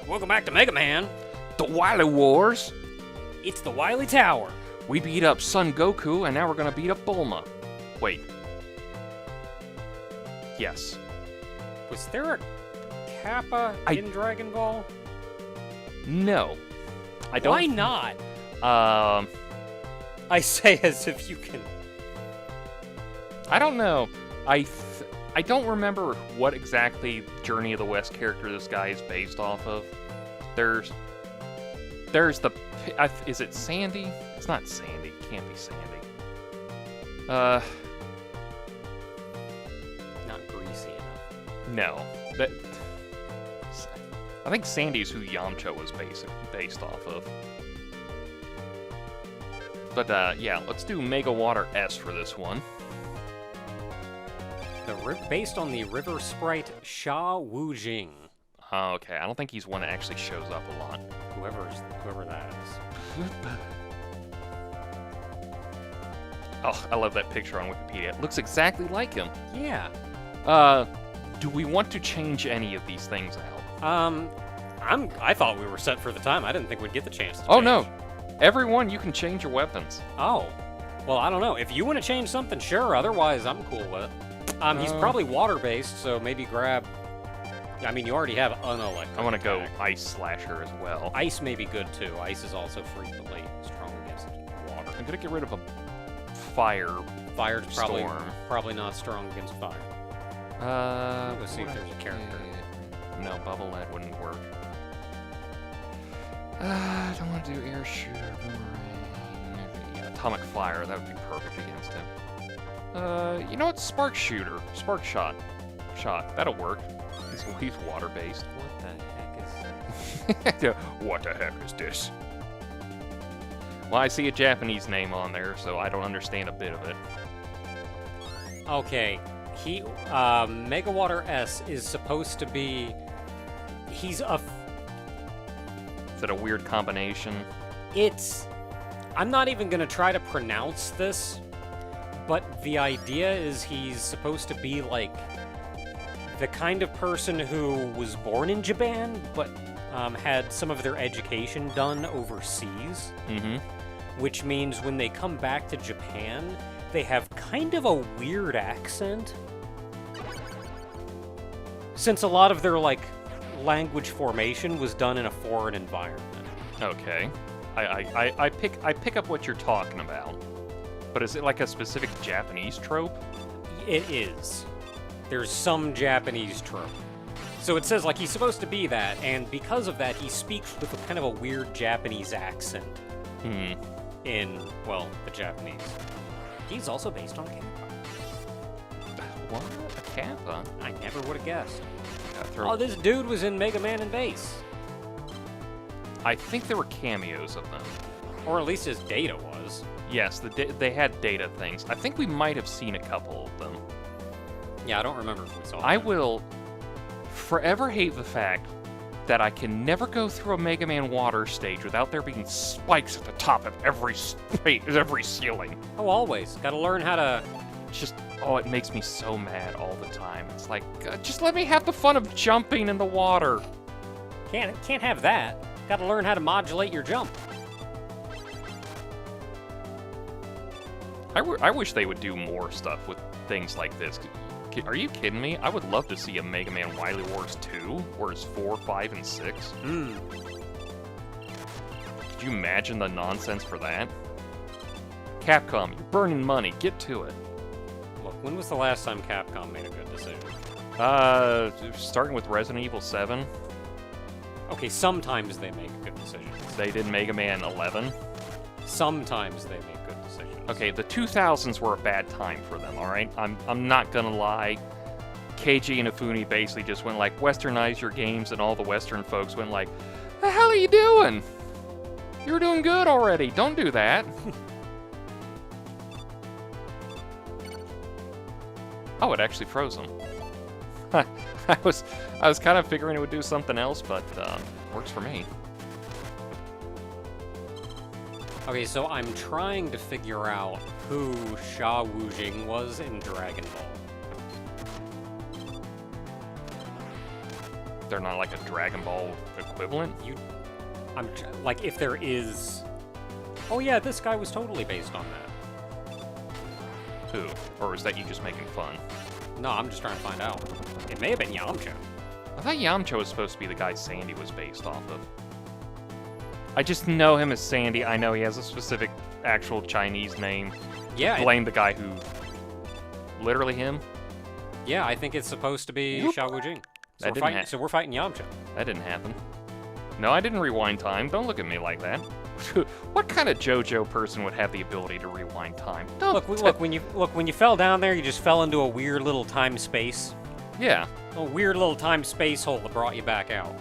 Welcome back to Mega Man. The Wily Wars. It's the Wily Tower. We beat up Son Goku, and now we're gonna beat up Bulma. Wait. Yes. Was there a Kappa in Dragon Ball? No. I don't. Why not? I say as if you can. I don't know. I don't remember what exactly Journey of the West character this guy is based off of. There's the... is it Sandy? It's not Sandy. It can't be Sandy. Not greasy enough. No. I think Sandy's who Yamcha was based off of. But, yeah, let's do Mega Water S for this one. Based on the river sprite Sha Wu Jing. Oh, okay, I don't think he's one that actually shows up a lot. Whoever that is. Oh, I love that picture on Wikipedia. It looks exactly like him. Yeah. Do we want to change any of these things out? I thought we were set for the time. I didn't think we'd get the chance to Oh, change. no. Everyone, you can change your weapons. Oh. Well, I don't know. If you want to change something, sure. Otherwise, I'm cool with it. He's probably water-based, so maybe grab... I mean, you already have unelectric. I want to go Ice Slasher as well. Ice may be good, too. Ice is also frequently strong against water. I'm going to get rid of a fire Fire's storm. probably not strong against fire. Let's see if there's a character. No, Bubble Lead wouldn't work. I don't want to do Air Shooter, Boomerang. Yeah, Atomic Fire, that would be perfect against him. You know what? Spark Shooter. Spark Shot. That'll work. He's water-based. What the heck is that? What the heck is this? Well, I see a Japanese name on there, so I don't understand a bit of it. Okay, Mega Water S is supposed to be... Is it a weird combination? I'm not even gonna try to pronounce this, but the idea is he's supposed to be like the kind of person who was born in Japan, but had some of their education done overseas. Mm-hmm. Which means when they come back to Japan, they have kind of a weird accent. Since a lot of their, like, language formation was done in a foreign environment. Okay. I pick up what you're talking about. But is it like a specific Japanese trope? It is. There's some Japanese trope. So it says, like, he's supposed to be that, and because of that, he speaks with a kind of a weird Japanese accent. In, well, the Japanese. He's also based on Kappa. What? A Kappa? I never would have guessed. Oh, this dude was in Mega Man and Base. I think there were cameos of them. Or at least his data was. Yes, they had data things. I think we might have seen a couple of them. Yeah, I don't remember if we saw them. I will forever hate the fact that I can never go through a Mega Man water stage without there being spikes at the top of every ceiling. Oh, always. Gotta learn how to... it makes me so mad all the time. It's like, just let me have the fun of jumping in the water. Can't have that. Gotta learn how to modulate your jump. I wish they would do more stuff with things like this. Are you kidding me? I would love to see a Mega Man Wily Wars 2, whereas 4, 5, and 6. Could you imagine the nonsense for that? Capcom, you're burning money. Get to it. Look, when was the last time Capcom made a good decision? Starting with Resident Evil 7. Okay, sometimes they make good decisions. They did Mega Man 11. Sometimes they make good decisions. Okay, the 2000s were a bad time for them, alright? I'm not gonna lie. Keiji Inafune basically just went like, westernize your games, and all the Western folks went like, the hell are you doing? You're doing good already. Don't do that. Oh, it actually froze them. I was kind of figuring it would do something else, but works for me. Okay, so I'm trying to figure out who Sha Wu Jing was in Dragon Ball. they're not like a Dragon Ball equivalent? Like, if there is... Oh yeah, this guy was totally based on that. Who? Or is that you just making fun? No, I'm just trying to find out. It may have been Yamcha. I thought Yamcha was supposed to be the guy Sandy was based off of. I just know him as Sandy. I know he has a specific actual Chinese name. Yeah. Blame the guy who... Literally him? Yeah, I think it's supposed to be Xiao Wujing. So we're fighting Yamcha. That didn't happen. No, I didn't rewind time. Don't look at me like that. What kind of JoJo person would have the ability to rewind time? Look, when you fell down there, you just fell into a weird little time space. Yeah. A weird little time space hole that brought you back out.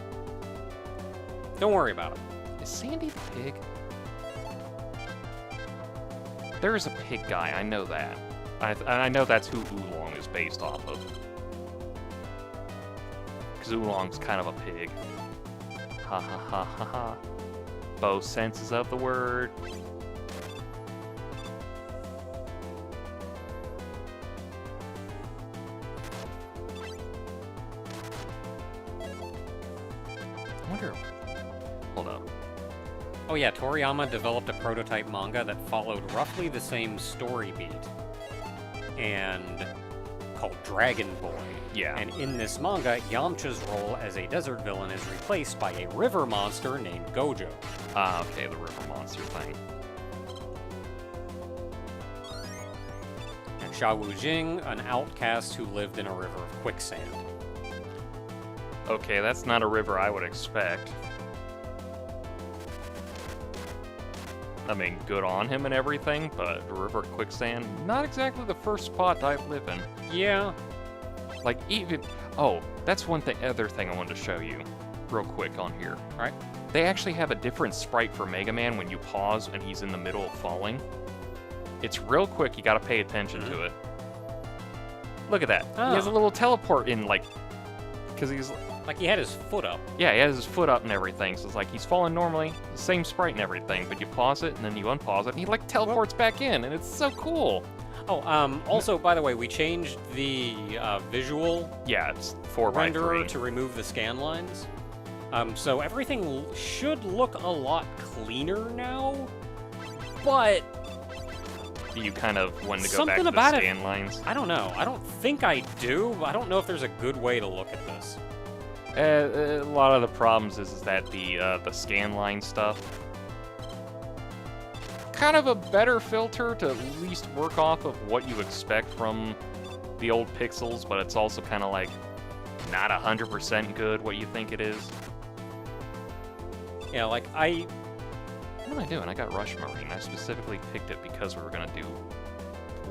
Don't worry about it. Is Sandy the pig? There is a pig guy, I know that. I know that's who Oolong is based off of. Because Oolong's kind of a pig. Ha ha ha ha ha. Both senses of the word. I wonder... Hold up. Oh yeah, Toriyama developed a prototype manga that followed roughly the same story beat, and called Dragon Boy. Yeah. And in this manga, Yamcha's role as a desert villain is replaced by a river monster named Gojo. Ah, okay, the river monster thing. And Xiao Wujing, an outcast who lived in a river of quicksand. Okay, that's not a river I would expect. I mean, good on him and everything, but river quicksand, not exactly the first spot I live in. Yeah. Like, even... Oh, that's other thing I wanted to show you real quick on here. Alright. They actually have a different sprite for Mega Man when you pause and he's in the middle of falling. It's real quick, you gotta pay attention to it. Look at that. Oh. He has a little teleport in, like... Because he's... Like he had his foot up. Yeah, he has his foot up and everything, so it's like he's falling normally, the same sprite and everything, but you pause it and then you unpause it and he like teleports back in, and it's so cool. Oh, also, by the way, we changed the visual Yeah, it's 4x3. renderer to remove the scan lines. So everything should look a lot cleaner now, but... You kind of wanted to go Something back to about the it- scan lines. I don't know. I don't think I do. I don't know if there's a good way to look at this. A lot of the problems is that the scan line stuff, kind of a better filter to at least work off of what you expect from the old pixels, but it's also kind of like not 100% good what you think it is. Yeah, like What am I doing? I got Rush Marine. I specifically picked it because we were gonna do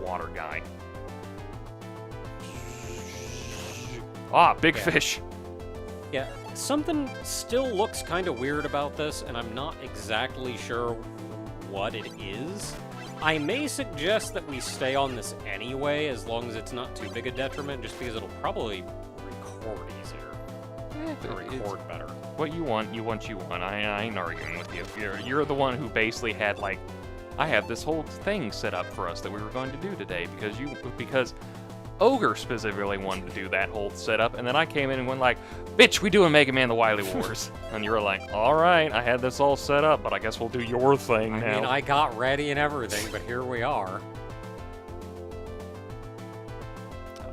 Water Guy. Ah, big Yeah. fish. Yeah, something still looks kind of weird about this, and I'm not exactly sure what it is. I may suggest that we stay on this anyway, as long as it's not too big a detriment, just because it'll probably record easier. It'll record better. What you want, you want. I ain't arguing with you. You're the one who basically had like, I have this whole thing set up for us that we were going to do today because Ogre specifically wanted to do that whole setup, and then I came in and went like, bitch, we doing Mega Man the Wily Wars. And you were like, alright, I had this all set up, but I guess we'll do your thing now. I mean, I got ready and everything, but here we are.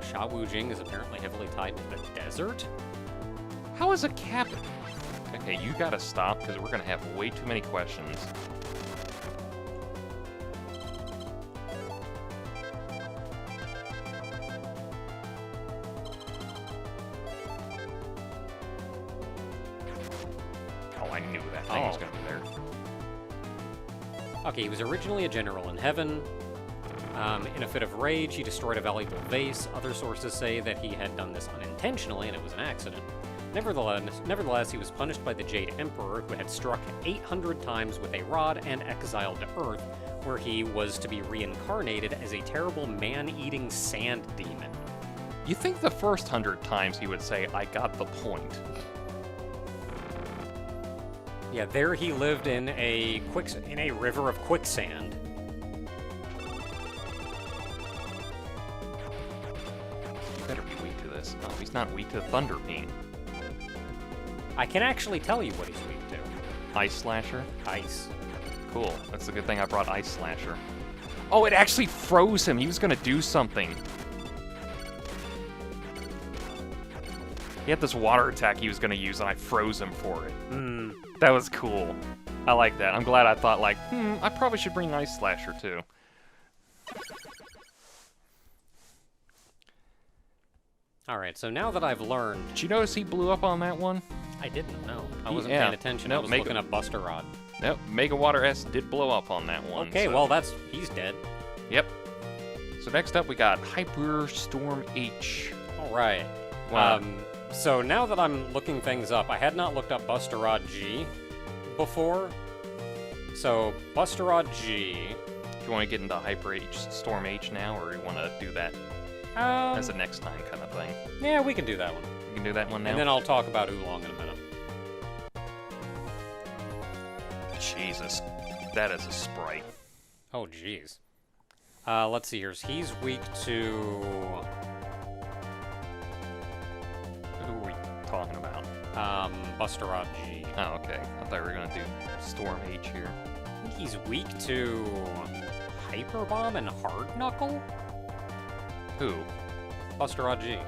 Xiao Wujing is apparently heavily tied to the desert. How is a captain? Okay, you gotta stop, because we're gonna have way too many questions. Oh, I knew that thing was gonna be there. Okay, he was originally a general in heaven. In a fit of rage, he destroyed a valuable vase. Other sources say that he had done this unintentionally and it was an accident. Nevertheless, he was punished by the Jade Emperor, who had struck 800 times with a rod and exiled to Earth, where he was to be reincarnated as a terrible man-eating sand demon. You think the first 100 times he would say, I got the point. Yeah, there he lived in a river of quicksand. He better be weak to this. Oh, he's not weak to Thunder Beam. I can actually tell you what he's weak to. Ice Slasher? Ice. Cool. That's a good thing I brought Ice Slasher. Oh, it actually froze him. He was gonna do something. He had this water attack he was gonna use, and I froze him for it. That was cool. I like that. I'm glad I thought, like, I probably should bring Ice Slasher, too. Alright, so now that I've learned... Did you notice he blew up on that one? I didn't know. I wasn't Yeah. paying attention. Nope, I was looking up Buster Rod. Nope, Mega Water S did blow up on that one. Okay, so. well, he's dead. Yep. So next up, we got Hyper Storm H. Alright. Wow. So now that I'm looking things up, I had not looked up Buster Rod G before. So, Buster Rod G... Do you want to get into Hyper H, Storm H now, or you want to do that as a next time kind of thing? Yeah, we can do that one. We can do that one now? And then I'll talk about Oolong in a minute. Jesus. That is a sprite. Oh, jeez. Let's see here. He's weak to... Who are we talking about? Buster Rod G. Oh, okay. I thought we were going to do Storm H here. I think he's weak to... Hyper Bomb and Hard Knuckle? Who? Buster Rod G.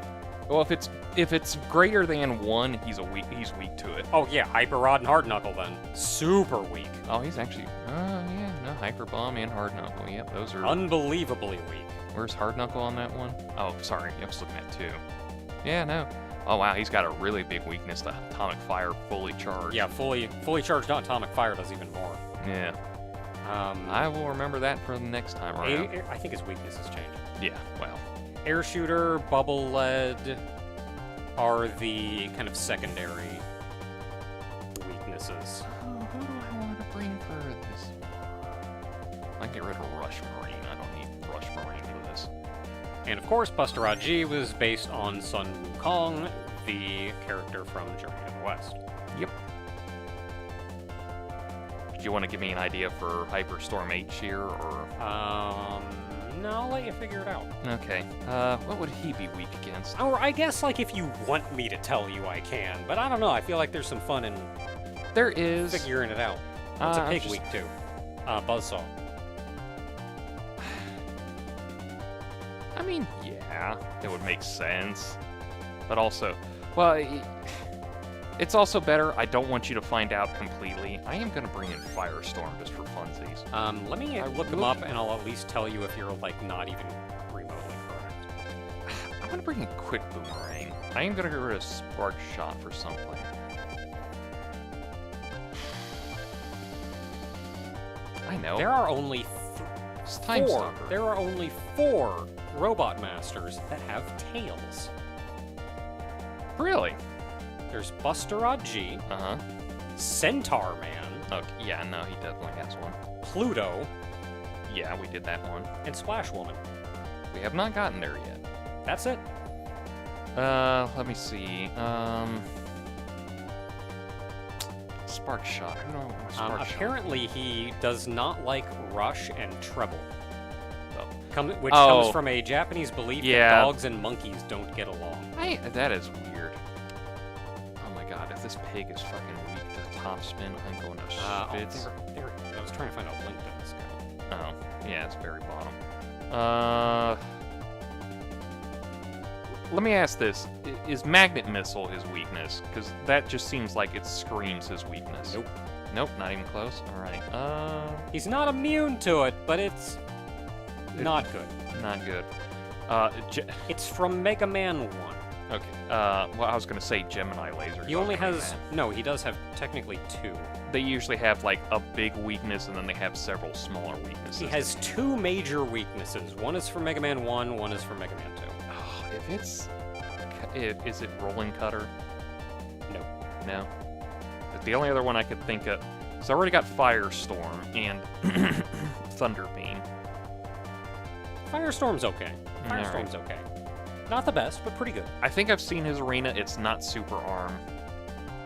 Well, if it's greater than 1, he's weak to it. Oh, yeah. Hyper Rod and Hard Knuckle, then. Super weak. Oh, he's actually... yeah, no, Hyper Bomb and Hard Knuckle. Yep, those are... Unbelievably weak. Where's Hard Knuckle on that one? Oh, sorry. I was looking at 2. Yeah, no. Oh, wow, he's got a really big weakness to Atomic Fire fully charged. Yeah, fully charged Atomic Fire does even more. Yeah. I will remember that for the next time around. I think his weakness has changed. Yeah, well. Air Shooter, Bubble Lead are the kind of secondary weaknesses. Oh, who do I want to bring for this? I can get rid of Rush Marine. I don't need Rush Marine for this. And of course, Buster Rod G was based on Sun Wukong, the character from Journey to the West. Yep. Do you want to give me an idea for Hyperstorm H here, or? No, I'll let you figure it out. Okay. What would he be weak against? Or I guess, like, if you want me to tell you, I can. But I don't know. I feel like there's some fun in There is. figuring it out. What's a pig weak to? Buzzsaw. I mean, yeah, it would make sense. But also, well, it's also better. I don't want you to find out completely. I am going to bring in Firestorm just for funsies. Let me look them up, and I'll at least tell you if you're, like, not even remotely correct. I'm going to bring in Quick Boomerang. I am going to get rid of Spark Shot for something. I know. There are only It's Time four. Stalker. There are only 4 Robot Masters that have tails. Really? There's Buster Rod G, Uh-huh. Centaur Man, Okay, yeah, no, he definitely has one. Pluto, Yeah, we did that one. and Splash Woman. We have not gotten there yet. That's it. Let me see. Spark Shot. I don't know what Spark Shot. Apparently, he does not like Rush and Treble, which Oh. comes from a Japanese belief Yeah. that dogs and monkeys don't get along. That is weird. Oh my god, if this pig is fucking weak to top spin, I'm going to spits. There, I was trying to find a link to this guy. Oh, yeah, it's very bottom. Let me ask this. Is Magnet Missile his weakness? Because that just seems like it screams his weakness. Nope. Nope, not even close? Alright, He's not immune to it, but it's not good. not good. It's from Mega Man 1. Okay, well, I was gonna say Gemini lasers. He only has... No, he does have technically 2. They usually have, like, a big weakness, and then they have several smaller weaknesses. He has 2 major weaknesses. One is for Mega Man 1, one is for Mega Man 2. Oh, if it's... Is it Rolling Cutter? No. No? The only other one I could think of... So I already got Firestorm and Thunder Beam. Firestorm's okay. Alright. Firestorm's okay. Not the best, but pretty good. I think I've seen his arena. It's not Super Arm.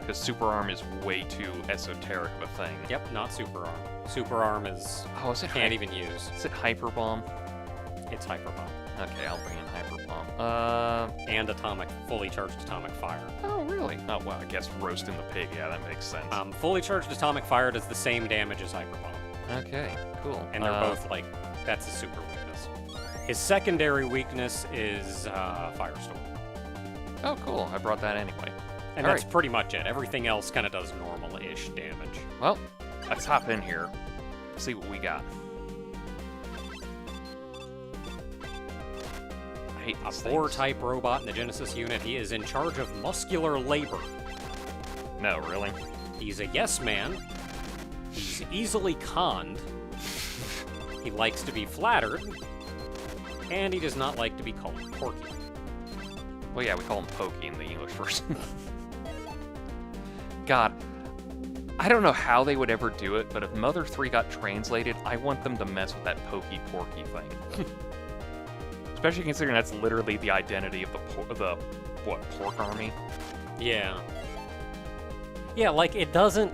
Because Super Arm is way too esoteric of a thing. Yep, not Super Arm. Super Arm is... Oh, is it Can't even use. Is it Hyper Bomb? It's Hyper Bomb. Okay, I'll bring in Hyper Bomb. And Fully Charged Atomic Fire. Oh, really? really? Oh, well, I guess roasting the pig, yeah, that makes sense. Fully charged atomic fire does the same damage as hyper bomb. Okay, cool. And they're both, like, that's a super weakness. His secondary weakness is Firestorm. Oh, cool. I brought that anyway. And that's pretty much it. Everything else kind of does normal-ish damage. Well, let's hop in here. See what we got. I hate A these boar-type robot in the Genesis unit. He is in charge of muscular labor. No, really? He's a yes man. He's easily conned. He likes to be flattered. And he does not like to be called Porky. Well, yeah, we call him Pokey in the English version. God, I don't know how they would ever do it, but if Mother 3 got translated, I want them to mess with that Pokey Porky thing. Especially considering that's literally the identity of the pork army? Yeah. Yeah, like, it doesn't...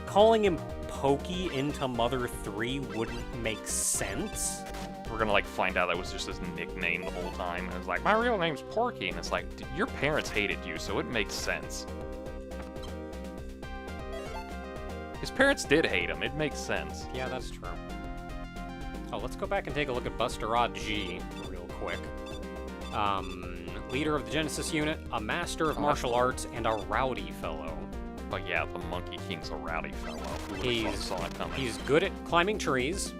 Calling him Pokey into Mother 3 wouldn't make sense. We're gonna, like, find out that was just his nickname the whole time. And it's like, my real name's Porky. And it's like, dude, your parents hated you, so it makes sense. His parents did hate him. It makes sense. Yeah, that's true. Oh, let's go back and take a look at Buster Odd G real quick. Leader of the Genesis unit, a master of martial arts, and a rowdy fellow. But yeah, the Monkey King's a rowdy fellow. Who would've saw it coming? He's good at climbing trees.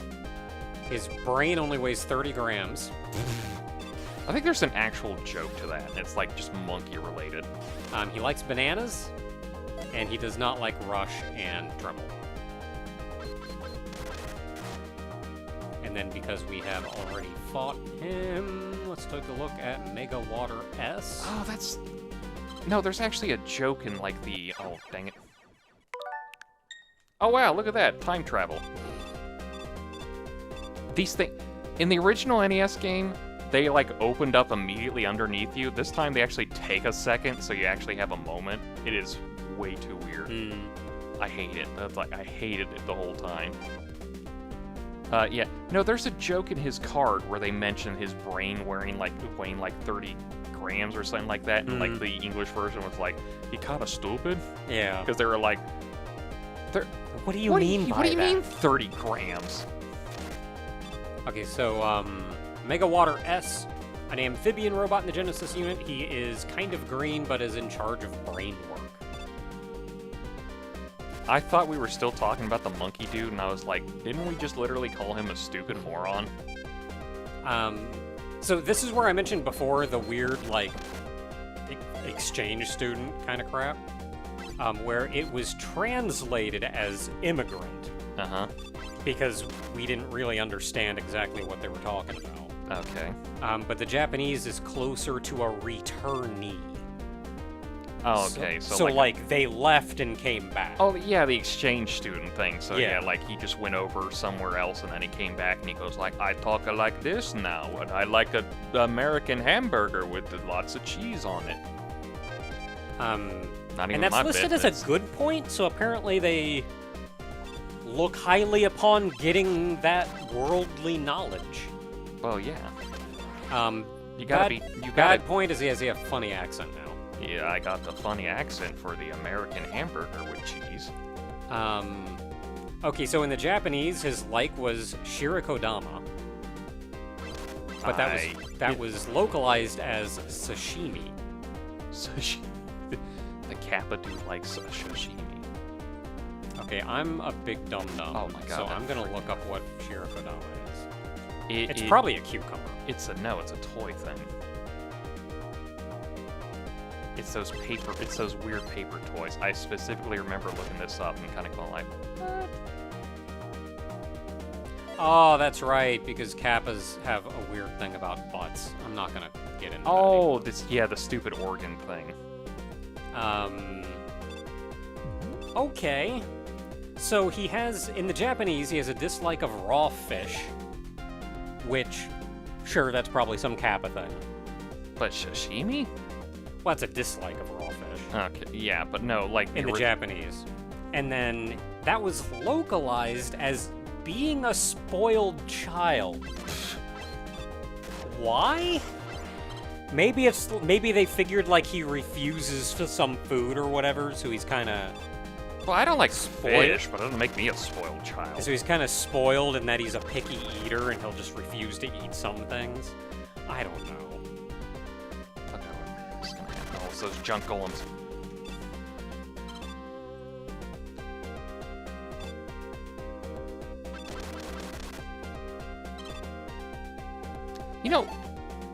His brain only weighs 30 grams. I think there's an actual joke to that. It's like just monkey related. He likes bananas, and he does not like rush and treble. And then because we have already fought him, let's take a look at Mega Water S. Oh, that's... No, there's actually a joke in like the... Oh, dang it. Oh wow, look at that. Time travel. These things... In the original NES game, they like opened up immediately underneath you. This time they actually take a second, so you actually have a moment. It is way too weird. I hate it. That's like, I hated it the whole time. Yeah. No, there's a joke in his card where they mention his brain weighing like 30 grams or something like that. And like the English version was like, he kinda stupid. Yeah. Because they were like, what do you mean by that? What do you mean 30 grams? Okay, so, Mega Water S, an amphibian robot in the Genesis unit. He is kind of green, but is in charge of brain work. I thought we were still talking about the monkey dude, and I was like, didn't we just literally call him a stupid moron? So this is where I mentioned before the weird, like, exchange student kind of crap, where it was translated as immigrant. Uh-huh. Because we didn't really understand exactly what they were talking about. Okay. But the Japanese is closer to a returnee. Oh, okay. So like, they left and came back. Oh, yeah, the exchange student thing. So, Yeah. yeah, like, he just went over somewhere else, and then he came back, and he goes like, I talk like this now, and I like a American hamburger with lots of cheese on it. Not even And that's my listed business. as a good point, so apparently they look highly upon getting that worldly knowledge. Well, yeah. You Bad gotta point is he has a funny accent now. Yeah, I got the funny accent for the American hamburger with cheese. Okay, so in the Japanese, his like was Shirikodama. But that was localized as sashimi. Sashimi. The Kappa dude likes sashimi. Okay, I'm a big dum-dum. Oh my god. So I'm gonna look up what Shirikodama is. It's It's probably a cucumber. It's a toy thing. It's those weird paper toys. I specifically remember looking this up and kind of going like, what? Oh, that's right, because Kappas have a weird thing about butts. I'm not gonna get into that Oh, anymore. the stupid organ thing. Okay. So he has, in the Japanese, he has a dislike of raw fish, which, sure, that's probably some Kappa thing. But sashimi? Well, that's a dislike of raw fish. Okay, yeah, but no, like In the Japanese. And then that was localized as being a spoiled child. Why? maybe they figured like he refuses to some food or whatever, so he's kind of Well, I don't like Spoiled? fish, but it doesn't make me a spoiled child. so he's kind of spoiled in that he's a picky eater and he'll just refuse to eat some things. I don't know. Okay, what's gonna happen? Oh, it's those junk golems. You know,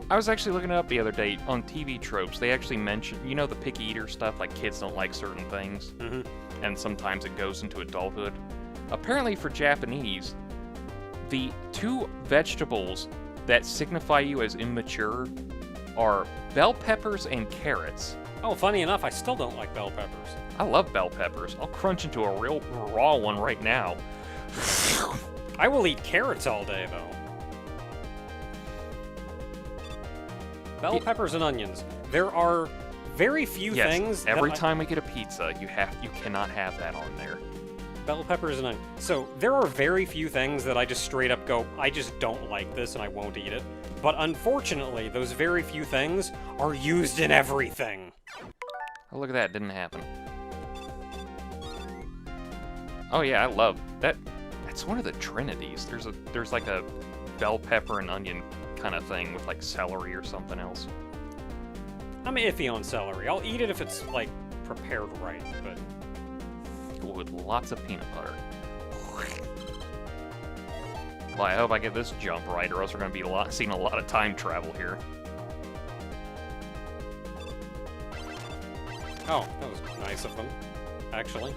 I was actually looking it up the other day on TV tropes. They actually mentioned, you know, the picky eater stuff, like kids don't like certain things, and sometimes it goes into adulthood. Apparently, for Japanese, the two vegetables that signify you as immature are bell peppers and carrots. Oh, funny enough, I still don't like bell peppers. I love bell peppers. I'll crunch into a real raw one right now. I will eat carrots all day, though. Bell peppers and onions. There are very few Yes, things. every time we get a pizza, you cannot have that on there. Bell peppers and onions. So there are very few things that I just straight up go, I just don't like this and I won't eat it. But unfortunately, those very few things are used in everything. Oh, look at that, didn't happen. Oh yeah, I love that. That's one of the trinities. There's like a bell pepper and onion kind of thing with like celery or something else. I'm iffy on celery. I'll eat it if it's like prepared right, but With lots of peanut butter. Well, I hope I get this jump right, or else we're going to be seeing a lot of time travel here. oh, that was nice of them, actually.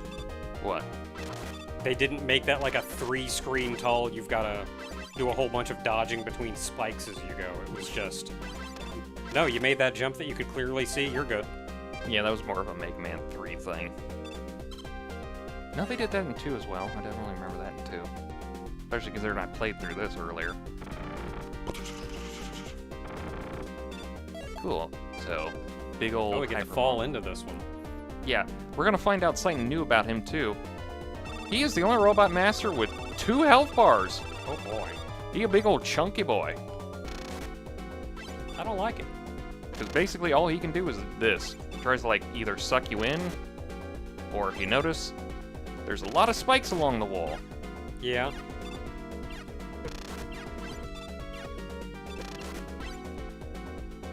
What? They didn't make that like a 3-screen tall, you've got to do a whole bunch of dodging between spikes as you go. It was just... No, you made that jump that you could clearly see, you're good. Yeah, that was more of a Mega Man 3 thing. No, they did that in 2 as well. I definitely remember that in 2. Especially considering I played through this earlier. Cool. So, big old... Oh, we get to fall into this one. Yeah, we're gonna find out something new about him, too. He is the only robot master with 2 health bars. Oh boy. He a big old chunky boy. I don't like it. Because basically all he can do is this. He tries to, like, either suck you in, or if you notice, there's a lot of spikes along the wall. Yeah.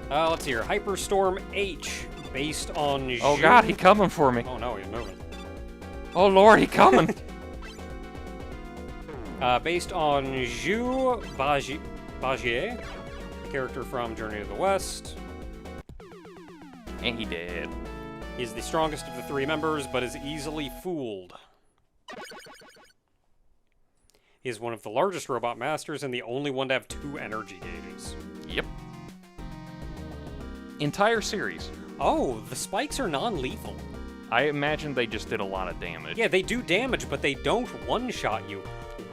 Let's hear. Hyperstorm H, based on... Oh god, he coming for me. Oh no, he's moving. Oh lord, he coming. Based on Zhu Bajier, a character from Journey to the West. And he did. He's the strongest of the 3 members, but is easily fooled. He is one of the largest robot masters and the only one to have 2 energy gauges. Yep. Entire series. Oh, the spikes are non-lethal. I imagine they just did a lot of damage. Yeah, they do damage, but they don't one-shot you.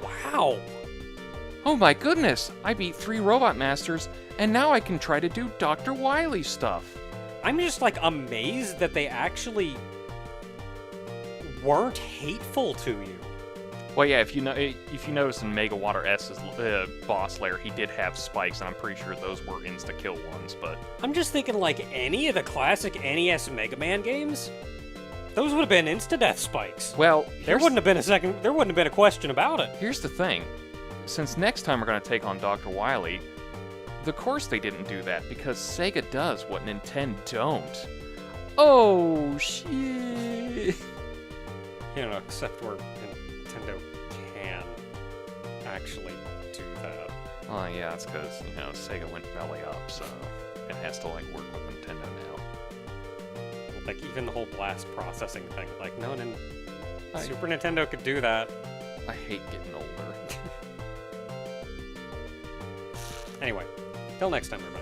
Wow! Oh my goodness! I beat 3 robot masters, and now I can try to do Dr. Wily stuff. I'm just, like, amazed that they actually weren't hateful to you. Well, yeah, if you notice in Mega Water S's boss lair, he did have spikes, and I'm pretty sure those were insta-kill ones, but... I'm just thinking, like, any of the classic NES Mega Man games, those would have been insta-death spikes. Well, There wouldn't have been a question about it. Here's the thing. Since next time we're going to take on Dr. Wily, of course they didn't do that, because Sega does what Nintendo don't. Oh, shit. You know, except where Nintendo can actually do that. Oh, yeah, that's because, you know, Sega went belly up, so it has to, like, work with Nintendo now. Like, even the whole blast processing thing. Like, no, Super Nintendo could do that. I hate getting older. Anyway, till next time, everybody.